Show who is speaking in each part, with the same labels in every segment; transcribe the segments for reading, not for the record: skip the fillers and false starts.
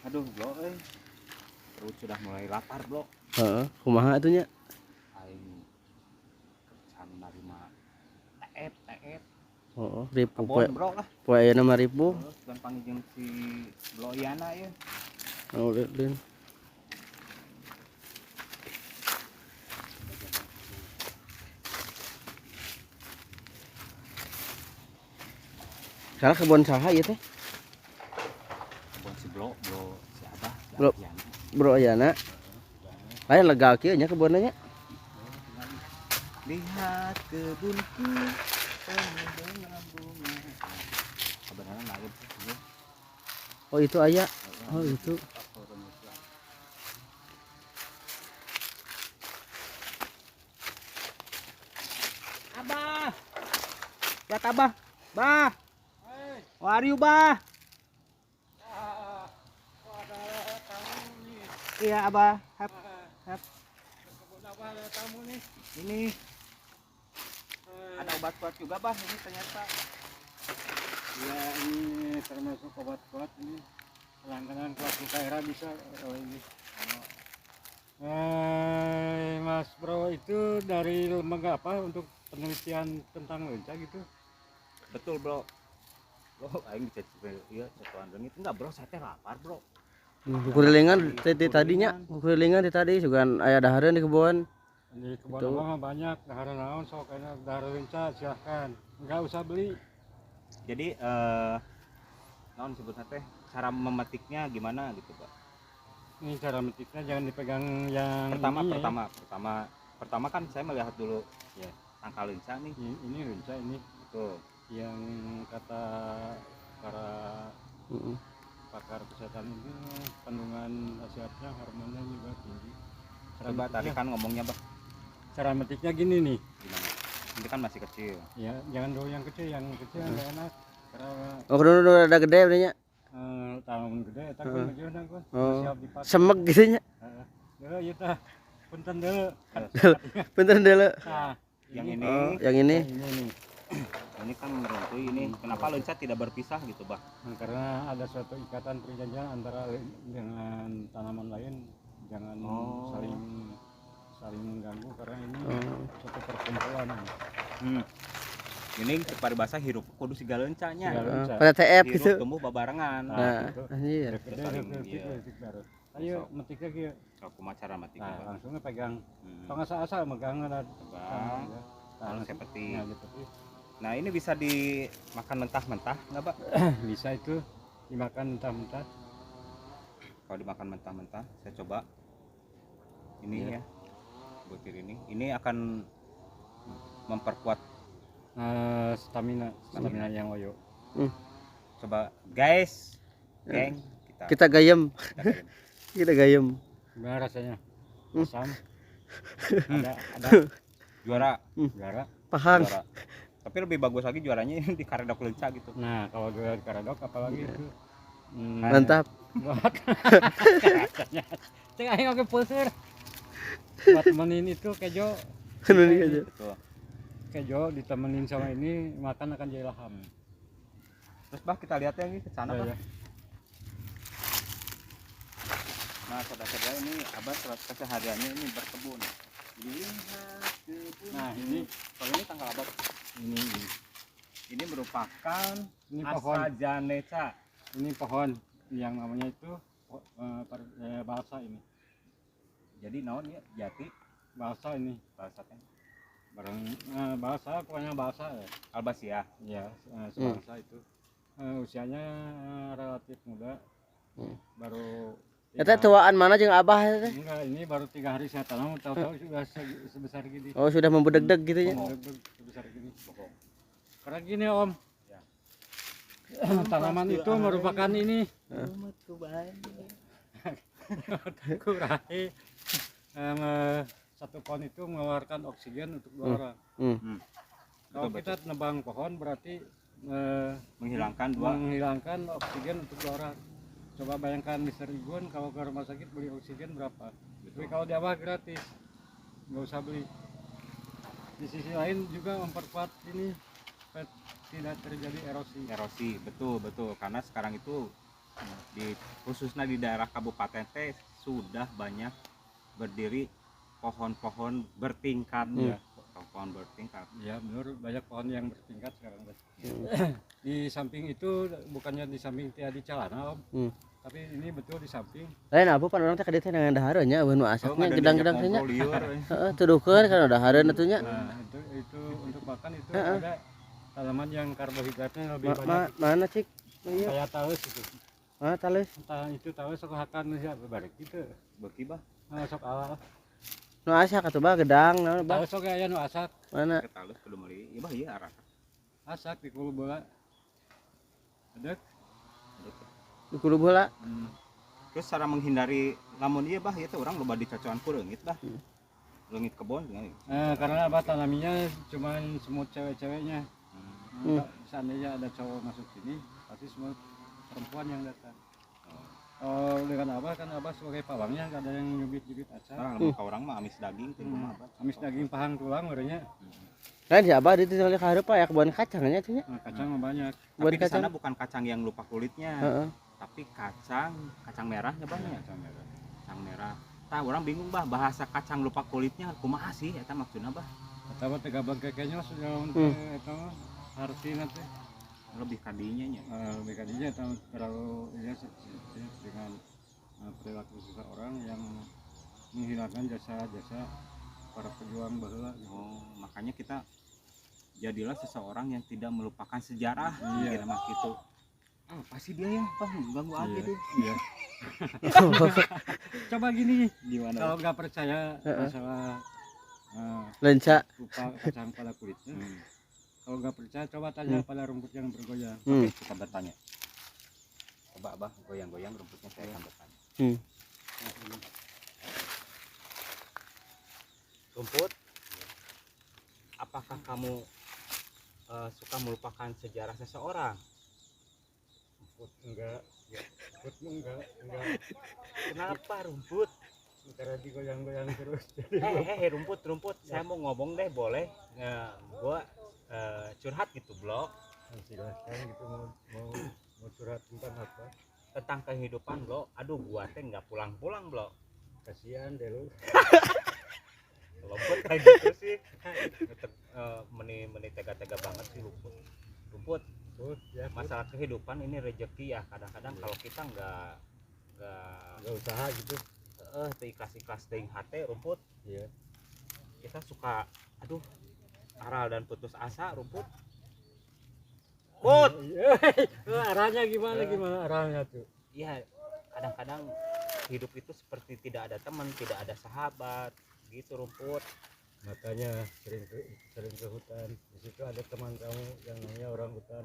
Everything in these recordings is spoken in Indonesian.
Speaker 1: Aduh, bro, perut sudah mulai lapar, bro.
Speaker 2: Heeh, kumaha atunya?
Speaker 1: Aing can narima teet.
Speaker 2: Oh, ribu
Speaker 1: Kebon, bro lah.
Speaker 2: poe aya 5.000.
Speaker 1: Terus dan panggil si Bro Iana ya.
Speaker 2: Oh, lihat. Sekarang kebun saha ieu teh?
Speaker 1: Kebon si Bro si Abah, si
Speaker 2: Bro.
Speaker 1: Iana.
Speaker 2: Bro Ayana. Lain lega kieu nya kebunna nya.
Speaker 1: Lihat kebunku penuh dengan bunga. Sebenarnya lain sih.
Speaker 2: Oh, itu aya. Oh, itu.
Speaker 1: Abah. Lihat Abah. Bah. How are you, Bah? Iya, Abah. Hap.
Speaker 3: Kebun apa ada tamu nih?
Speaker 1: Ini ada obat kuat juga, Bah. Ini ternyata.
Speaker 3: Ya ini termasuk obat kuat ini. Langganan kelas di daerah bisa ini. Mas Bro itu dari lembaga apa untuk penelitian tentang lenca gitu?
Speaker 1: Betul, Bro. Bro, aing bisa iya satuan reungit. Enggak, Bro, saya teh lapar, Bro.
Speaker 2: Kurilingan tadinya, kurilingan tadi juga aya dahareun di kebun.
Speaker 3: Di kebun
Speaker 2: Itu.
Speaker 3: abang mah banyak dahar naon sok kayaknya dahar lenca silahkan. Enggak usah beli.
Speaker 1: Jadi naon sebutna teh cara memetiknya gimana gitu, Pak?
Speaker 3: Ini cara metiknya jangan dipegang yang ininya
Speaker 1: Pertama kan saya melihat dulu ya tangkal lenca nih.
Speaker 3: Ini lenca ini
Speaker 1: Tuh.
Speaker 3: yang kata para pakar kesehatan itu kandungan khasiatnya hormonnya juga tinggi.
Speaker 1: Coba tarikan ngomongnya, Bah.
Speaker 3: Cara metiknya gini nih.
Speaker 1: Gimana? Ini kan masih kecil.
Speaker 3: Ya, jangan dulu yang kecil nggak enak. Karena
Speaker 2: Oh, kudu ada gede berarti nya.
Speaker 3: tahun gede eta kan ngejeuhna kan.
Speaker 2: Oh.
Speaker 3: Siap dipakai.
Speaker 2: Semek gitu nya.
Speaker 3: Heeh, ieu tah. Punten deui.
Speaker 2: Punten deuleu.
Speaker 3: Nah,
Speaker 1: Yang ini,
Speaker 2: Oh, yang ini.
Speaker 3: ini nih.
Speaker 1: ini kan meruntui ini. Kenapa lenca tidak berpisah gitu, Bah?
Speaker 3: Nah, karena ada suatu ikatan perjanjian antara dengan tanaman lain, jangan saling mengganggu karena ini suatu perkumpulan.
Speaker 1: Ini paribasa hirup kudu siga lencanya.
Speaker 2: Pada TF
Speaker 1: Hirup
Speaker 2: gitu.
Speaker 1: tumbuh babarangan.
Speaker 2: Nah, anjir.
Speaker 3: Ayo metik lagi.
Speaker 1: Aku mah cara metik.
Speaker 3: Nah, langsungnya pegang. Kalau nggak asal megang ada.
Speaker 1: Langsung seperti.
Speaker 3: Nah,
Speaker 1: Nah, ini bisa dimakan mentah-mentah nggak, Pak?
Speaker 3: bisa itu dimakan mentah-mentah.
Speaker 1: Kalau dimakan mentah-mentah, saya coba ini ya, butir ini. Ini akan memperkuat
Speaker 3: Stamina yang oyo.
Speaker 1: Coba guys, geng,
Speaker 2: Kita gayem. Kita gayem.
Speaker 3: Gimana rasanya? Asam. ada
Speaker 1: juara.
Speaker 2: Pahang.
Speaker 1: Juara. Tapi lebih bagus lagi juaranya di karedok lenca gitu.
Speaker 3: Nah, kalau juara di karedok apalagi itu.
Speaker 2: Mantap.
Speaker 3: Rasanya. Cek aing oge peuseur. Buat temenin itu kejo.
Speaker 2: Ini aja.
Speaker 1: Betul.
Speaker 3: Kejo ditemenin sama ini makan akan jadi laham.
Speaker 1: Terus Bah kita lihat ya ke sana, Bah. Nah, saudara-saudara ini Abah kesehariannya ini berkebun. Lihat kebun.
Speaker 3: Nah, ini
Speaker 1: kalau ini tanggal Abah. Ini merupakan
Speaker 3: ini pohon
Speaker 1: Asajanesa.
Speaker 3: ini pohon yang namanya itu balsa ini.
Speaker 1: Jadi naon ya jati
Speaker 3: Balsa ini.
Speaker 1: balsa teh.
Speaker 3: Barang balsa pokoknya balsa ya.
Speaker 1: Albasia.
Speaker 3: Ya, sebangsa itu. Usianya relatif muda. Baru
Speaker 2: Eta tuaan mana jeung Abah teh?
Speaker 3: enggak, ini baru 3 hari saya tanam, tahu-tahu sudah sebesar gini.
Speaker 2: Oh, sudah membedeg-deg gitu ya.
Speaker 3: Sebesar gini. Karena gini, Om. Ya. Tanaman itu merupakan ini. Kurai. Satu pohon itu mengeluarkan oksigen untuk 2 orang. Kalau kita nebang pohon berarti menghilangkan oksigen untuk 2 orang. Coba bayangkan Mr. Igun kalau ke rumah sakit beli oksigen berapa? Tapi kalau di Abah gratis, nggak usah beli. Di sisi lain juga memperkuat ini tidak terjadi erosi.
Speaker 1: Betul karena sekarang itu Di khususnya di daerah kabupaten teh sudah banyak berdiri pohon-pohon bertingkat ya. Pohon bertingkat.
Speaker 3: Ya benar, banyak pohon yang bertingkat sekarang. Di samping itu bukannya di samping tiadi calana Om. Tapi ini betul di samping.
Speaker 2: Lain abu pan orang teh ka dieu teh dengan dahareun nya eueun nu asapnya gedang-gedang teh nya.
Speaker 1: Heeh.
Speaker 2: Heeh, tuduhkeun kan dahareun atuh nya.
Speaker 3: Nah, itu untuk makan itu ada tanaman yang karbohidratnya lebih banyak.
Speaker 2: Mana cik? Iya.
Speaker 3: Kayak talus itu.
Speaker 2: Ah, tales.
Speaker 3: Entah itu talus sok hakan ya balik gitu.
Speaker 1: Beuki bah.
Speaker 3: Sok awal.
Speaker 2: Nu asak atuh bah gedang naon bah.
Speaker 3: Talus sok aya nu asak.
Speaker 2: Mana?
Speaker 1: Ketalus kudu meuli. Ieu bah ieu arah.
Speaker 3: Asak di kulo bola. Ada
Speaker 2: Di kudu bola.
Speaker 1: Terus cara menghindari lamun ieu bah ieu teh urang loba dicocokan ku leungit bah. Leungit kebon dengan.
Speaker 3: Karena apa tanaminya cuman semut cewek-ceweknya. Seandainya ada cowok masuk sini, pasti semua perempuan yang datang. Oh, dengan Abah kan Abah sebagai pawangnya nggak ada yang nyubit-nyubit acar.
Speaker 1: Lamun ka urang mah amis daging teh kumaha bah.
Speaker 3: Amis daging pahang tulang urangnya.
Speaker 2: Lain si abah ditu kali ka hareup aya kebun kacang nya atuh nya.
Speaker 3: Kacang mah banyak.
Speaker 2: Kebun
Speaker 1: Tapi di sana
Speaker 2: kacang.
Speaker 1: bukan kacang yang lupa kulitnya.
Speaker 2: Heeh.
Speaker 1: Tapi kacang merahnya banyak.
Speaker 3: Kacang merah.
Speaker 1: Kacang merah. Tah urang bingung bah bahasa kacang lupa kulitnya kumaha sih eta maksudna bah.
Speaker 3: Eta mah teh gabag kekenya sudah untuk eta mah artina teh.
Speaker 1: Lebih kadinya nya.
Speaker 3: Lebih kadinya eta terlalu ya dengan perilaku seseorang yang menghilangkan jasa-jasa para pejuang baheula.
Speaker 1: Oh, makanya kita jadilah seseorang yang tidak melupakan sejarah.
Speaker 3: Iya.
Speaker 1: Kira mah gitu. Pasti dia ya, Bang, ganggu aja deh.
Speaker 3: Iya. Coba gini,
Speaker 1: Gimana?
Speaker 3: kalau nggak percaya masalah
Speaker 2: Lenca.
Speaker 3: rupa kacang pada kulitnya, kalau nggak percaya coba tanya pada rumput yang bergoyang.
Speaker 1: Oke, kita bertanya. Coba Abah goyang-goyang rumputnya saya akan bertanya. Rumput, apakah kamu suka melupakan sejarah seseorang?
Speaker 3: Rumput enggak, ya. Rumput enggak.
Speaker 1: Kenapa rumput?
Speaker 3: Karena digoyang-goyang terus.
Speaker 1: Rumput, saya mau ngomong deh, boleh? Gua curhat gitu, Blok.
Speaker 3: Silahkan gitu mau curhat tentang apa?
Speaker 1: Tentang kehidupan, Blok. Aduh, gua teh nggak pulang-pulang, Blok.
Speaker 3: Kasihan deh lu.
Speaker 1: Rumput kayak gitu sih. Meni tega-tega banget sih rumput.
Speaker 3: Ya,
Speaker 1: Masalah kehidupan ini rezeki ya. Kadang-kadang kalau kita nggak
Speaker 3: usaha gitu.
Speaker 1: ikhlas teuing hate rumput.
Speaker 3: Iya.
Speaker 1: Kita suka aral dan putus asa rumput.
Speaker 3: Arahnya gimana arahnya tuh?
Speaker 1: Iya, kadang-kadang hidup itu seperti tidak ada teman, tidak ada sahabat gitu rumput.
Speaker 3: Makanya sering ke hutan. Di situ ada teman kamu yang namanya orang hutan.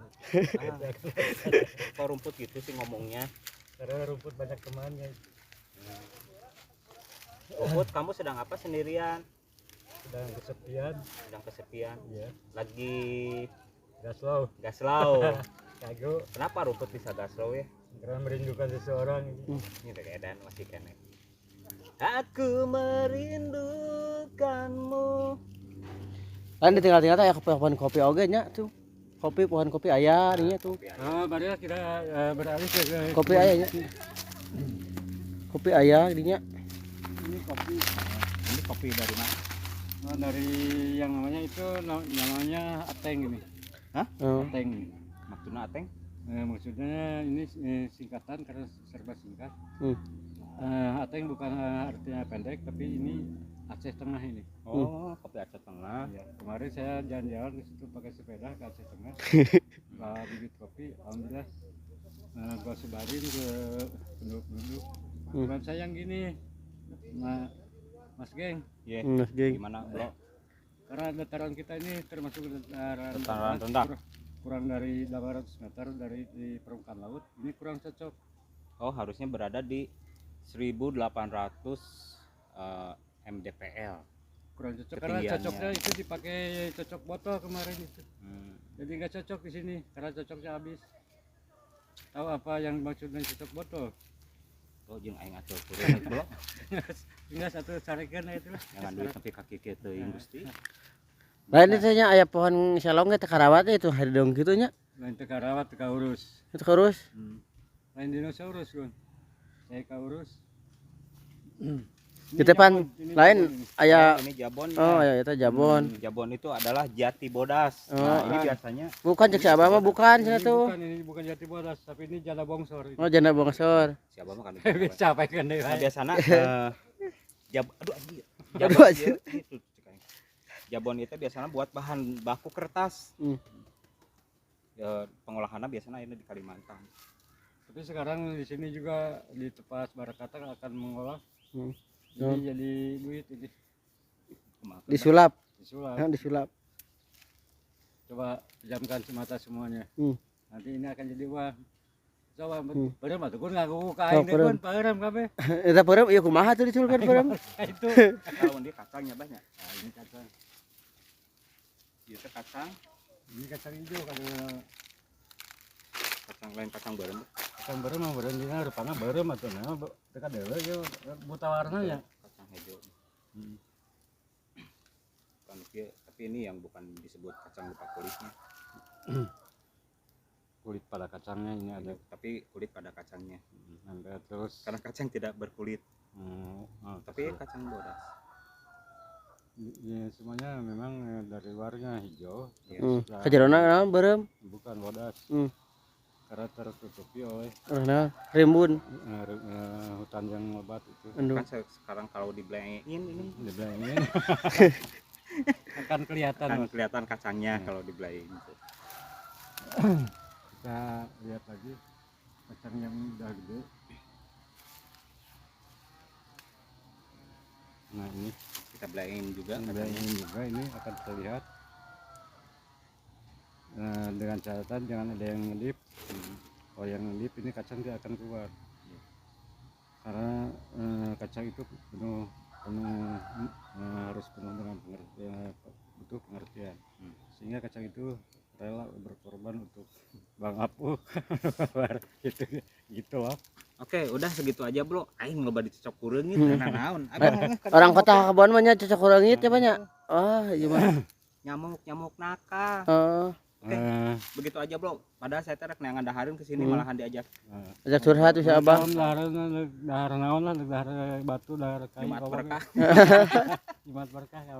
Speaker 1: Kok rumput gitu sih ngomongnya?
Speaker 3: Karena rumput banyak temannya.
Speaker 1: Rumput, kamu sedang apa sendirian?
Speaker 3: Sedang kesepian. Iya.
Speaker 1: Lagi
Speaker 3: Gaslau. Kago.
Speaker 1: Kenapa rumput bisa gaslow ya?
Speaker 3: Karena merindukan seseorang.
Speaker 1: Ini dari Edan masih kene. Aku merindukanmu.
Speaker 2: Lain ditinggal-tinggal teh aya pohon kopi oge nya tuh. Pohon kopi aya dinya tuh.
Speaker 3: Barulah kita beralih ke
Speaker 2: Kopi aya nya. Kopi aya dinya.
Speaker 3: ini kopi.
Speaker 1: Ini kopi dari mana?
Speaker 3: Dari yang namanya ateng ini.
Speaker 1: Hah?
Speaker 3: Ateng.
Speaker 1: Maksudnya ateng?
Speaker 3: Maksudnya ini singkatan karena serba singkat. Ateng bukan artinya pendek, tapi ini Aceh Tengah ini.
Speaker 1: Oh, kopi Aceh Tengah.
Speaker 3: Ya, kemarin saya jalan-jalan di situ pakai sepeda ke Aceh Tengah. Bawa bibit kopi, alhamdulillah gua sebarin ke penduduk-penduduk. Bukan saya yang gini, Mas Geng.
Speaker 1: Iya.
Speaker 2: Mas Geng.
Speaker 1: Gimana, Bro?
Speaker 3: Karena dataran kita ini termasuk
Speaker 1: Dataran rendah.
Speaker 3: Kurang dari 800 meter dari di permukaan laut. Ini kurang cocok.
Speaker 1: Oh, harusnya berada di 1800 mdpl.
Speaker 3: Kurang cocok karena cocoknya itu dipakai cocok botol kemarin itu. Jadi nggak cocok di sini karena cocoknya habis. Tahu apa yang maksudnya cocok botol?
Speaker 1: Oh, jeung aing atuh turun Bro.
Speaker 3: Tinggal satu carikan itu lah.
Speaker 1: Jangan duit sampai kaki kieu teuing Gusti.
Speaker 2: Lain teh nya aya pohon salong teh karawat itu haridong kitu nya.
Speaker 3: Lain teu karawat teu kaurus.
Speaker 2: Itu kurus.
Speaker 3: lain dinosaurus Gun. Saya urus.
Speaker 2: Kita pan lain aya
Speaker 1: Ini jabon.
Speaker 2: oh ya itu jabon.
Speaker 1: Jabon itu adalah jati bodas.
Speaker 2: Oh,
Speaker 1: Nah, ini biasanya
Speaker 2: Bukan cek si Abah mah bukan
Speaker 3: Ini
Speaker 2: sana tuh.
Speaker 3: ini bukan jati bodas, tapi ini jala bongsor.
Speaker 2: Oh janda bongsor.
Speaker 1: siapa mah kan.
Speaker 3: Bisa sampaikan deh.
Speaker 1: Nah, biasanya aduh anjir.
Speaker 2: Aduh,
Speaker 1: Jabon
Speaker 2: anjir.
Speaker 1: itu jabon itu biasanya buat bahan baku kertas. Ya, pengolahannya biasanya ini di Kalimantan.
Speaker 3: Tapi sekarang di sini juga di Tepas Barakata akan mengolah.
Speaker 2: Oh.
Speaker 3: Ini jadi duit ini
Speaker 2: Disulap.
Speaker 3: disulap.
Speaker 2: Disulap.
Speaker 3: Coba pejamkan semata semuanya. Nanti ini akan jadi uang. Coba perem atuh kun ngaku kain deh kun perem kabeh.
Speaker 2: Eta peureum ieu kumaha tuh diculkeun peureum?
Speaker 3: Itu.
Speaker 1: Kalau dia kacangnya banyak.
Speaker 3: Nah, ini kacang.
Speaker 1: Itu kacang,
Speaker 3: Ini kacang hijau
Speaker 1: kacang lain kacang bareng.
Speaker 3: kacang berem mah berem dina rupana berem atuh nah dekat dewe yo buta warnanya.
Speaker 1: Kacang hijau. Bukan dia, tapi ini yang bukan disebut kacang lupa kulitnya,
Speaker 3: Kulit pada kacangnya ini ada.
Speaker 1: tapi kulit pada kacangnya.
Speaker 3: Ada terus
Speaker 1: Karena kacang tidak berkulit, tapi
Speaker 3: tapi
Speaker 1: kacang bodas.
Speaker 3: ya, semuanya memang dari luarnya hijau.
Speaker 1: Ya.
Speaker 3: Setelah-
Speaker 2: Kajerona naon beureum?
Speaker 3: bukan bodas. Karena tertutupi oleh
Speaker 2: Nah, rimbun.
Speaker 3: hutan yang lebat itu.
Speaker 2: Aduh.
Speaker 1: Kan sekarang kalau dibelengin ini
Speaker 3: Dibilangin akan kelihatan.
Speaker 1: kan
Speaker 3: Mas.
Speaker 1: kelihatan kacangnya kalau dibelengin.
Speaker 3: Kita lihat lagi kacang yang udah gede. Nah ini
Speaker 1: Kita belengin juga
Speaker 3: dibilangin juga ini akan terlihat. Dengan catatan jangan ada yang ngedip. Kalau yang ngedip ini kacang dia akan keluar. Karena kacang itu penuh harus penuh dengan pengertian, butuh pengertian. Sehingga kacang itu rela berkorban untuk Bang Apu. gitu loh.
Speaker 1: Oke, udah segitu aja, Bro. Aing loba dicocok kureung gitu. Naon?
Speaker 2: Orang kota kebon mah nya cocok urang ieu teh banyak. Ah, iya mah.
Speaker 1: Nyamuk nakal.
Speaker 2: Oh,
Speaker 1: Oke. Begitu aja, Bro. Padahal saya teh rek neangan dahareun ke sini malahan diajak
Speaker 2: ajak curhat tuh si Abah.
Speaker 3: Dahar naon lah, dahar batu, dahar kayu.
Speaker 1: Jumat berkah.
Speaker 3: Jumat berkah ya.